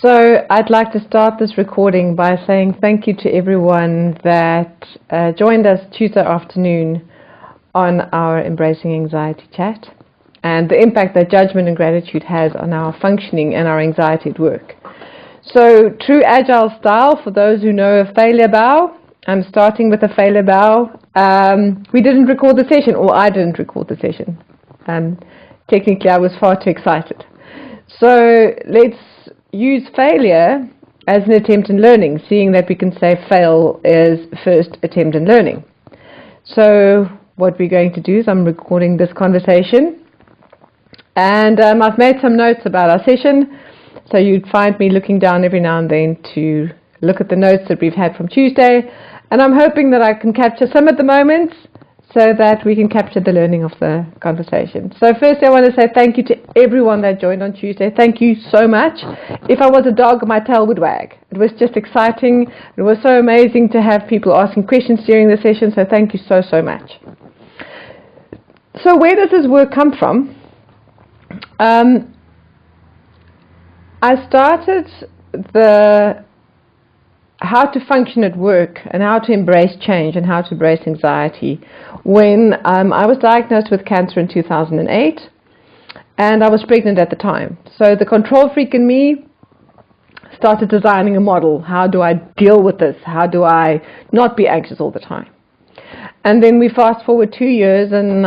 So I'd like to start this recording by saying thank you to everyone that joined us Tuesday afternoon on our Embracing Anxiety chat and the impact that judgment and gratitude has on our functioning and our anxiety at work. So true agile style, for those who know a failure bow, I'm starting with a failure bow. We didn't record the session, or I didn't record the session. Technically I was far too excited. So let's use failure as an attempt in learning, seeing that we can say fail is first attempt in learning. So what we're going to do is I'm recording this conversation, and I've made some notes about our session, so you'd find me looking down every now and then to look at the notes that we've had from Tuesday, and I'm hoping that I can capture some at the moment so that we can capture the learning of the conversation. So firstly, I want to say thank you to everyone that joined on Tuesday. Thank you so much. If I was a dog, my tail would wag. It was just exciting. It was so amazing to have people asking questions during the session, so thank you so, so much. So where does this work come from? I started the how to function at work and how to embrace change and how to embrace anxiety when I was diagnosed with cancer in 2008, and I was pregnant at the time. So the control freak in me started designing a model. How do I deal with this? How do I not be anxious all the time? And then we fast forward 2 years, and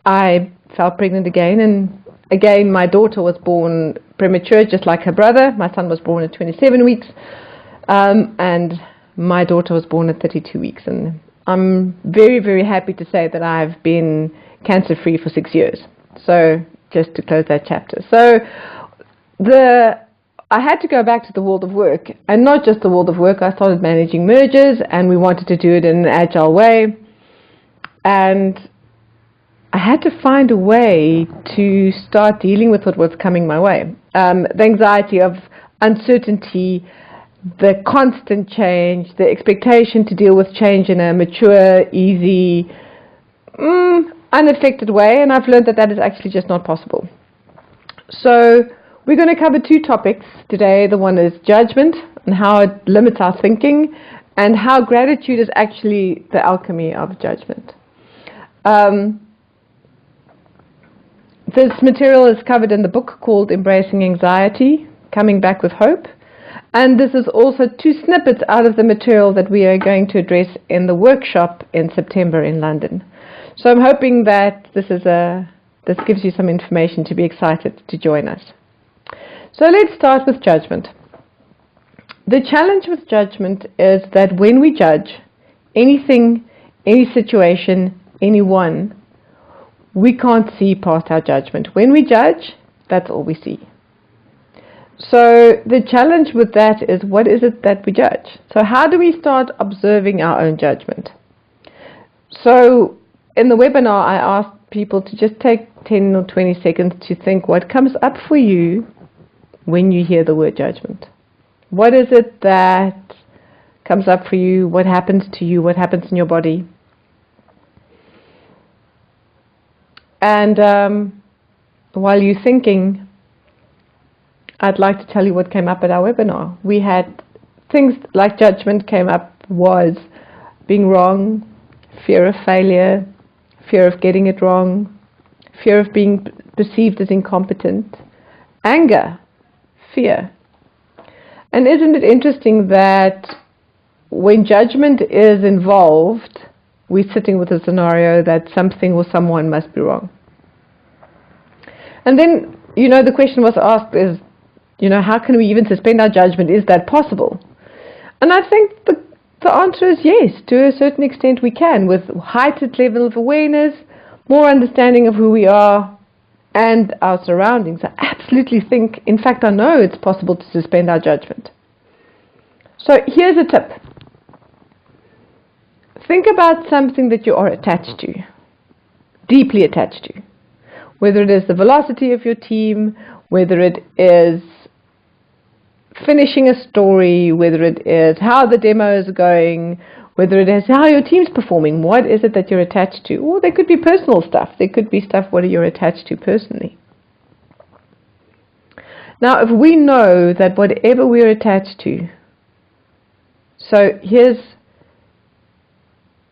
I fell pregnant again, and again my daughter was born premature, just like her brother. My son was born at 27 weeks, and my daughter was born at 32 weeks. And I'm very, very happy to say that I've been cancer-free for 6 years. So just to close that chapter. So I had to go back to the world of work, and not just the world of work. I started managing mergers, and we wanted to do it in an agile way. And I had to find a way to start dealing with what was coming my way. The anxiety of uncertainty, the constant change, the expectation to deal with change in a mature, easy, unaffected way, and I've learned that that is actually just not possible. So we're going to cover two topics today. The one is judgment and how it limits our thinking, and how gratitude is actually the alchemy of judgment. This material is covered in the book called Embracing Anxiety, Coming Back with Hope. And this is also two snippets out of the material that we are going to address in the workshop in September in London. So I'm hoping that this gives you some information to be excited to join us. So let's start with judgment. The challenge with judgment is that when we judge anything, any situation, anyone, we can't see past our judgment. When we judge, that's all we see. So the challenge with that is, what is it that we judge? So how do we start observing our own judgment? So in the webinar, I asked people to just take 10 or 20 seconds to think what comes up for you when you hear the word judgment. What is it that comes up for you? What happens to you? What happens in your body? And while you're thinking, I'd like to tell you what came up at our webinar. We had things like judgment came up was being wrong, fear of failure, fear of getting it wrong, fear of being perceived as incompetent, anger, fear. And isn't it interesting that when judgment is involved, we're sitting with a scenario that something or someone must be wrong. And then, the question was asked is, how can we even suspend our judgment? Is that possible? And I think the answer is yes. To a certain extent we can, with heightened level of awareness, more understanding of who we are and our surroundings. I absolutely think, in fact I know it's possible to suspend our judgment. So here's a tip. Think about something that you are attached to, deeply attached to. Whether it is the velocity of your team, whether it is finishing a story, whether it is how the demo is going, whether it is how your team's performing, what is it that you're attached to? Or there could be personal stuff. There could be stuff what you're attached to personally. Now, if we know that whatever we're attached to, so here's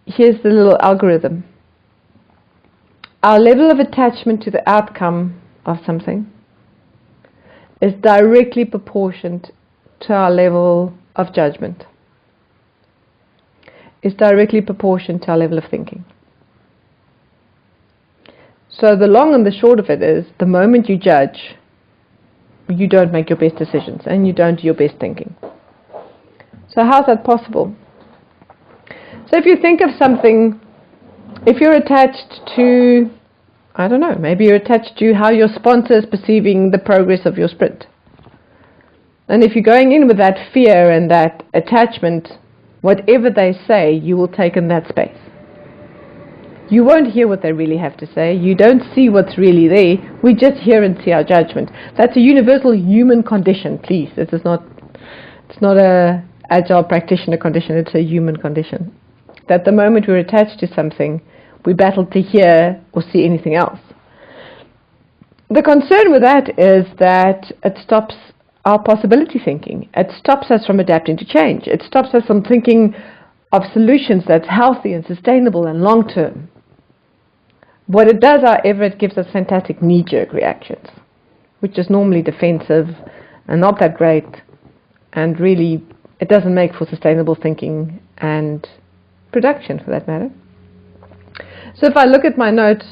the little algorithm. Our level of attachment to the outcome of something is directly proportioned to our level of judgment. Is directly proportioned to our level of thinking. So the long and the short of it is, the moment you judge, you don't make your best decisions and you don't do your best thinking. So how's that possible? So if you think of something, if you're attached to, I don't know, maybe you're attached to how your sponsor is perceiving the progress of your sprint. And if you're going in with that fear and that attachment, whatever they say, you will take in that space. You won't hear what they really have to say. You don't see what's really there. We just hear and see our judgment. That's a universal human condition, please. It's not a agile practitioner condition. It's a human condition. That the moment we're attached to something, we battle to hear or see anything else. The concern with that is that it stops our possibility thinking. It stops us from adapting to change. It stops us from thinking of solutions that's healthy and sustainable and long-term. What it does, however, it gives us fantastic knee-jerk reactions, which is normally defensive and not that great, and really it doesn't make for sustainable thinking and production, for that matter. So if I look at my notes,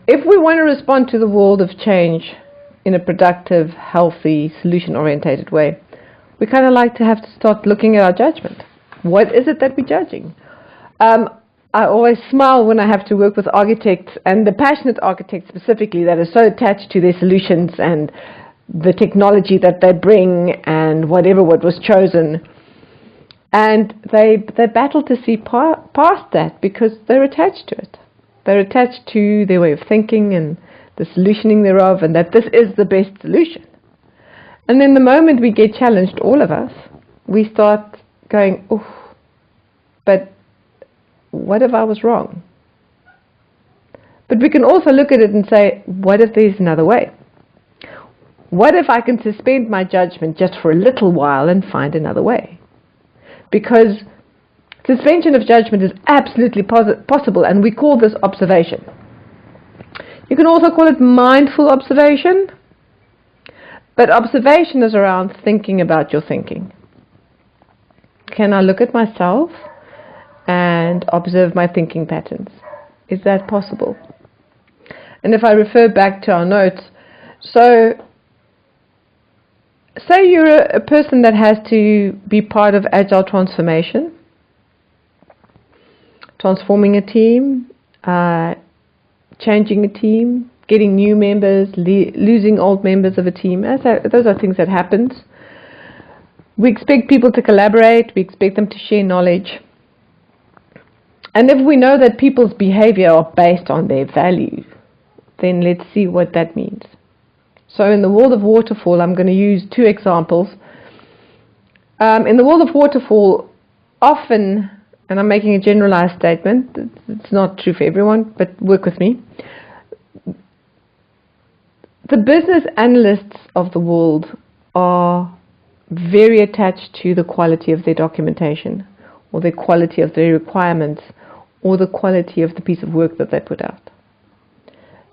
if we want to respond to the world of change in a productive, healthy, solution-orientated way, we kind of like to have to start looking at our judgment. What is it that we're judging? I always smile when I have to work with architects, and the passionate architects specifically, that are so attached to their solutions and the technology that they bring and what was chosen. And they battle to see past that because they're attached to it. They're attached to their way of thinking and the solutioning thereof, and that this is the best solution. And then the moment we get challenged, all of us, we start going, oh, but what if I was wrong? But we can also look at it and say, what if there's another way? What if I can suspend my judgment just for a little while and find another way? Because suspension of judgment is absolutely possible, and we call this observation. You can also call it mindful observation, but observation is around thinking about your thinking. Can I look at myself and observe my thinking patterns? Is that possible? And if I refer back to our notes, so say you're a person that has to be part of agile transformation, transforming a team, changing a team, getting new members, losing old members of a team. Those are things that happen. We expect people to collaborate, we expect them to share knowledge. And if we know that people's behavior are based on their values, then let's see what that means. So in the world of waterfall, I'm going to use two examples. In the world of waterfall, often, and I'm making a generalized statement, it's not true for everyone, but work with me. The business analysts of the world are very attached to the quality of their documentation, or the quality of their requirements, or the quality of the piece of work that they put out.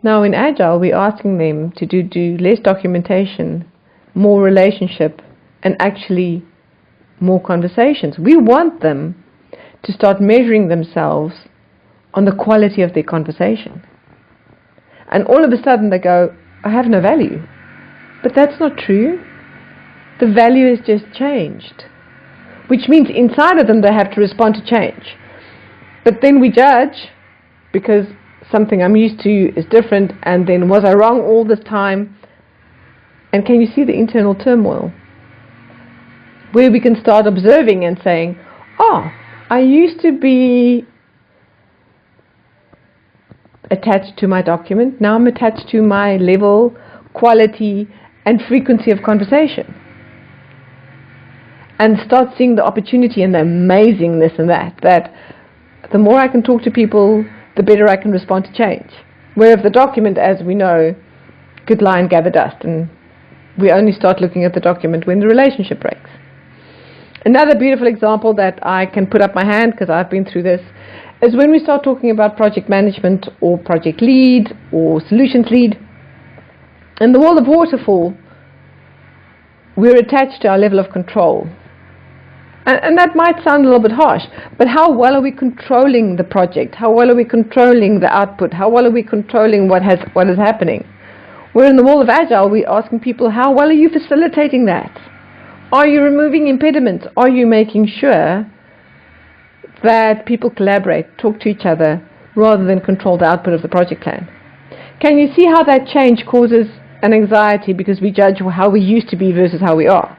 Now in Agile, we're asking them to do less documentation, more relationship, and actually more conversations. We want them to start measuring themselves on the quality of their conversation. And all of a sudden they go, I have no value. But that's not true. The value has just changed, which means inside of them they have to respond to change. But then we judge because something I'm used to is different, and then was I wrong all this time? And can you see the internal turmoil? Where we can start observing and saying, oh, I used to be attached to my document, now I'm attached to my level, quality, and frequency of conversation. And start seeing the opportunity and the amazingness in that the more I can talk to people, the better I can respond to change. Whereas the document, as we know, could lie and gather dust, and we only start looking at the document when the relationship breaks. Another beautiful example that I can put up my hand, because I've been through this, is when we start talking about project management or project lead or solutions lead. In the world of waterfall, we're attached to our level of control. And that might sound a little bit harsh, but how well are we controlling the project? How well are we controlling the output? How well are we controlling what is happening? Where in the world of Agile, we're asking people, how well are you facilitating that? Are you removing impediments? Are you making sure that people collaborate, talk to each other, rather than control the output of the project plan? Can you see how that change causes an anxiety because we judge how we used to be versus how we are?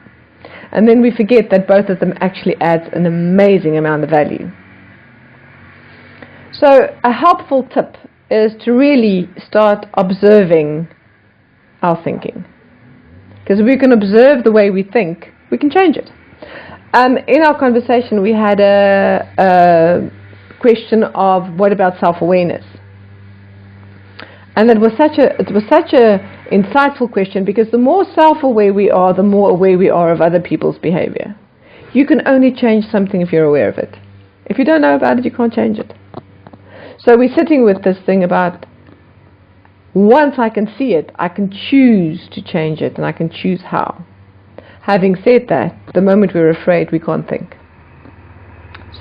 And then we forget that both of them actually adds an amazing amount of value. So a helpful tip is to really start observing our thinking. Because if we can observe the way we think, we can change it. In our conversation, we had a question of what about self-awareness? And it was such a insightful question, because the more self-aware we are, the more aware we are of other people's behavior. You can only change something if you're aware of it. If you don't know about it, you can't change it. So we're sitting with this thing about, once I can see it, I can choose to change it, and I can choose how. Having said that, the moment we're afraid, we can't think.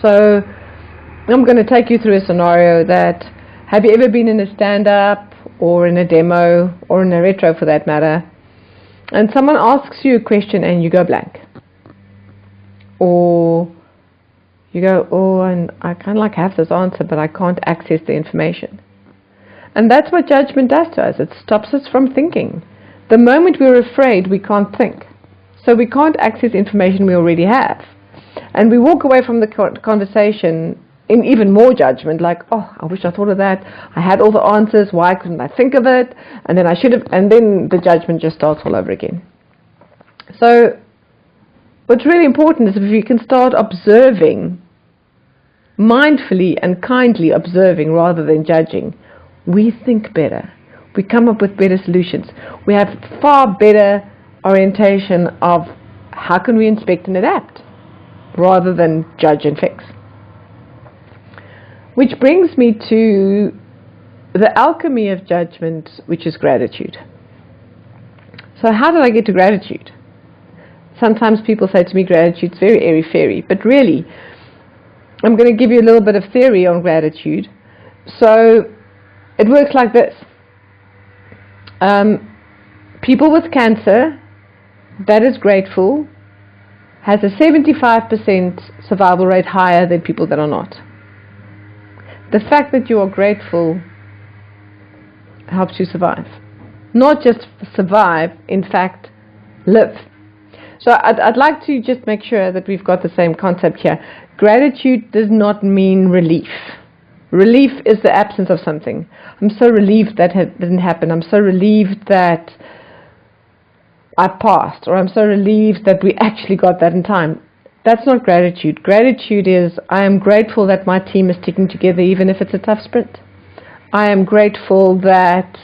So I'm going to take you through a scenario that, have you ever been in a stand-up or in a demo or in a retro for that matter, and someone asks you a question and you go blank? Or you go, oh, and I kind of like have this answer, but I can't access the information. And that's what judgment does to us. It stops us from thinking. The moment we're afraid, we can't think. So we can't access information we already have. And we walk away from the conversation in even more judgment, like, oh, I wish I thought of that. I had all the answers. Why couldn't I think of it? And then I should have, and then the judgment just starts all over again. So what's really important is if we can start observing, mindfully and kindly observing rather than judging, we think better. We come up with better solutions. We have far better orientation of how can we inspect and adapt rather than judge and fix. Which brings me to the alchemy of judgment, which is gratitude. So how did I get to gratitude? Sometimes people say to me, gratitude's very airy-fairy, but really, I'm going to give you a little bit of theory on gratitude. So it works like this. People with cancer that is grateful has a 75% survival rate higher than people that are not. The fact that you are grateful helps you survive. Not just survive, in fact, live. So I'd like to just make sure that we've got the same concept here. Gratitude does not mean relief. Relief is the absence of something. I'm so relieved that it didn't happen. I'm so relieved that I passed, or I'm so relieved that we actually got that in time. That's not gratitude. Gratitude is, I am grateful that my team is sticking together even if it's a tough sprint. I am grateful that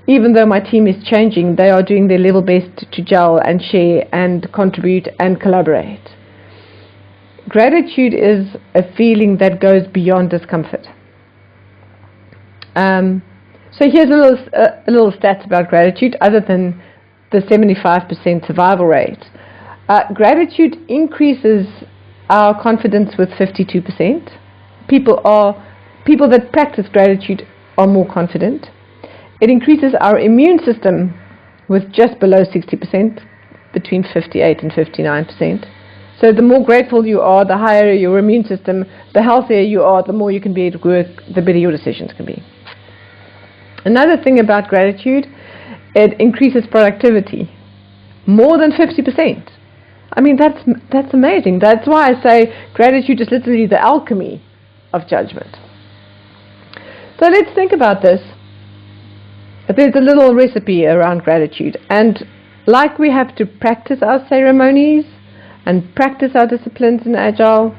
even though my team is changing, they are doing their level best to gel and share and contribute and collaborate. Gratitude is a feeling that goes beyond discomfort. So here's a little stats about gratitude other than the 75% survival rate. Gratitude increases our confidence with 52%. People that practice gratitude are more confident. It increases our immune system with just below 60%, between 58 and 59%. So the more grateful you are, the higher your immune system, the healthier you are, the more you can be able to work, the better your decisions can be. Another thing about gratitude, it increases productivity, more than 50%. I mean, that's amazing. That's why I say gratitude is literally the alchemy of judgment. So let's think about this. There's a little recipe around gratitude. And like we have to practice our ceremonies and practice our disciplines in Agile,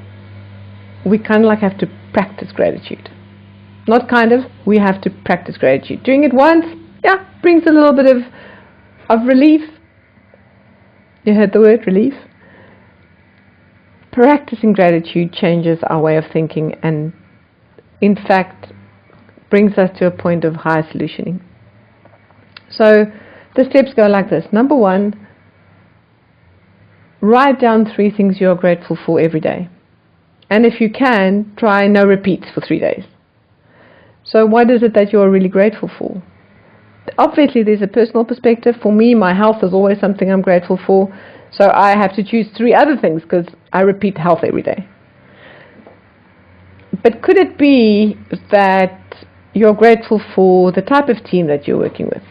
we kind of like have to practice gratitude. Not kind of, we have to practice gratitude. Doing it once, yeah, brings a little bit of relief. You heard the word relief? Practicing gratitude changes our way of thinking and, in fact, brings us to a point of higher solutioning. So the steps go like this. Number 1, write down 3 things you are grateful for every day. And if you can, try no repeats for 3 days. So what is it that you are really grateful for? Obviously, there's a personal perspective. For me, my health is always something I'm grateful for. So I have to choose 3 other things because I repeat health every day. But could it be that you're grateful for the type of team that you're working with?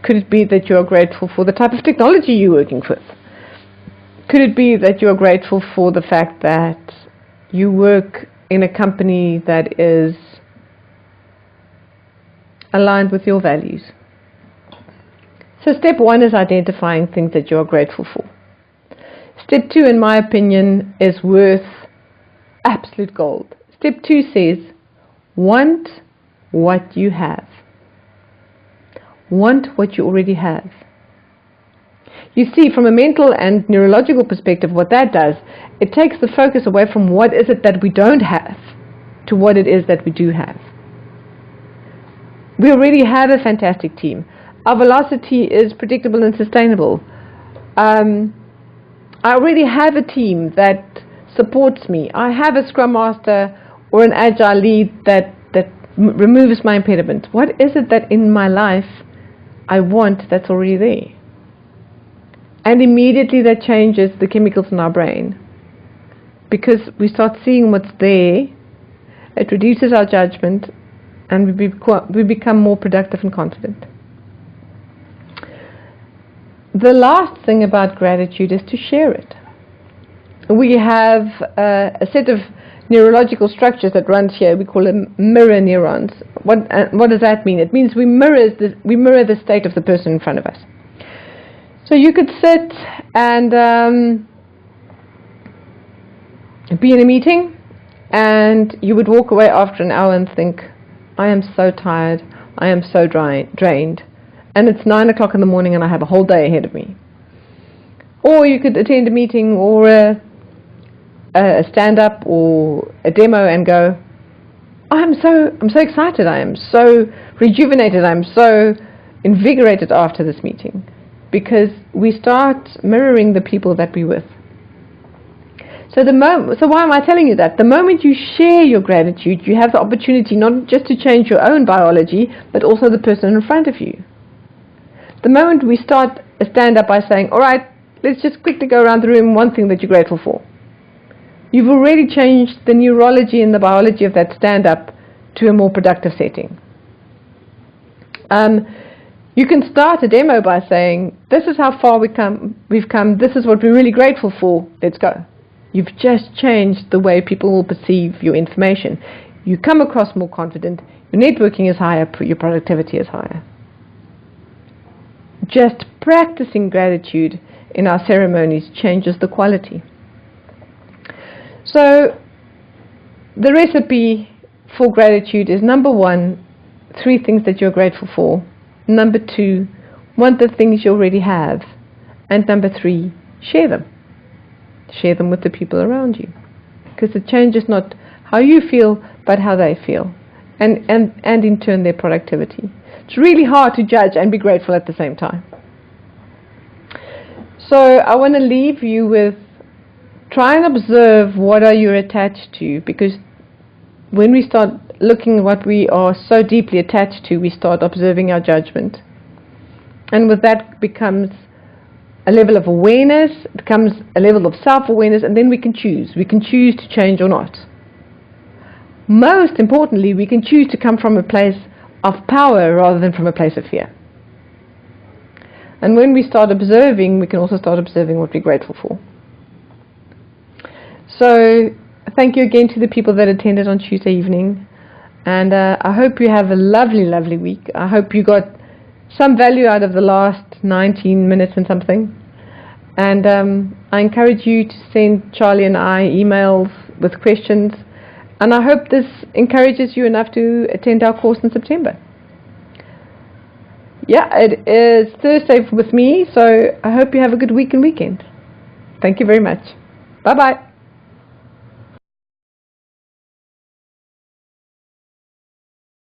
Could it be that you're grateful for the type of technology you're working with? Could it be that you're grateful for the fact that you work in a company that is aligned with your values? So step 1 is identifying things that you're grateful for. Step 2, in my opinion, is worth absolute gold. Step 2 says, want what you have. Want what you already have. You see, from a mental and neurological perspective, what that does, it takes the focus away from what is it that we don't have to what it is that we do have. We already have a fantastic team. Our velocity is predictable and sustainable. I already have a team that supports me. I have a Scrum Master or an Agile lead that removes my impediment. What is it that in my life I want that's already there? And immediately that changes the chemicals in our brain, because we start seeing what's there. It reduces our judgment, and we become more productive and confident. The last thing about gratitude is to share it. We have a set of neurological structures that runs here. We call them mirror neurons. What does that mean? It means we mirror the state of the person in front of us. So you could sit and be in a meeting, and you would walk away after an hour and think, I am so tired, I am so drained, and it's 9 o'clock in the morning and I have a whole day ahead of me. Or you could attend a meeting or a stand-up or a demo and go, I'm so excited, I am so rejuvenated, I'm so invigorated after this meeting. Because we start mirroring the people that we're with. So why am I telling you that? The moment you share your gratitude, you have the opportunity not just to change your own biology, but also the person in front of you. The moment we start a stand-up by saying, all right, let's just quickly go around the room, one thing that you're grateful for. You've already changed the neurology and the biology of that stand-up to a more productive setting. You can start a demo by saying, this is how far we've come, this is what we're really grateful for, let's go. You've just changed the way people will perceive your information. You come across more confident, your networking is higher, your productivity is higher. Just practicing gratitude in our ceremonies changes the quality. So the recipe for gratitude is, number 1, 3 things that you're grateful for. Number 2, want the things you already have. And number 3, share them. Share them with the people around you. Because it changes not how you feel, but how they feel. And in turn their productivity. It's really hard to judge and be grateful at the same time. So I want to leave you with, try and observe what are you attached to. Because when we start looking at what we are so deeply attached to, we start observing our judgment. And with that becomes a level of awareness, it becomes a level of self-awareness, and then we can choose. We can choose to change or not. Most importantly, we can choose to come from a place of power rather than from a place of fear. And when we start observing, we can also start observing what we're grateful for. So thank you again to the people that attended on Tuesday evening. And I hope you have a lovely, lovely week. I hope you got some value out of the last 19 minutes and something. And I encourage you to send Charlie and I emails with questions. And I hope this encourages you enough to attend our course in September. Yeah, it is Thursday with me, so I hope you have a good week and weekend. Thank you very much. Bye-bye.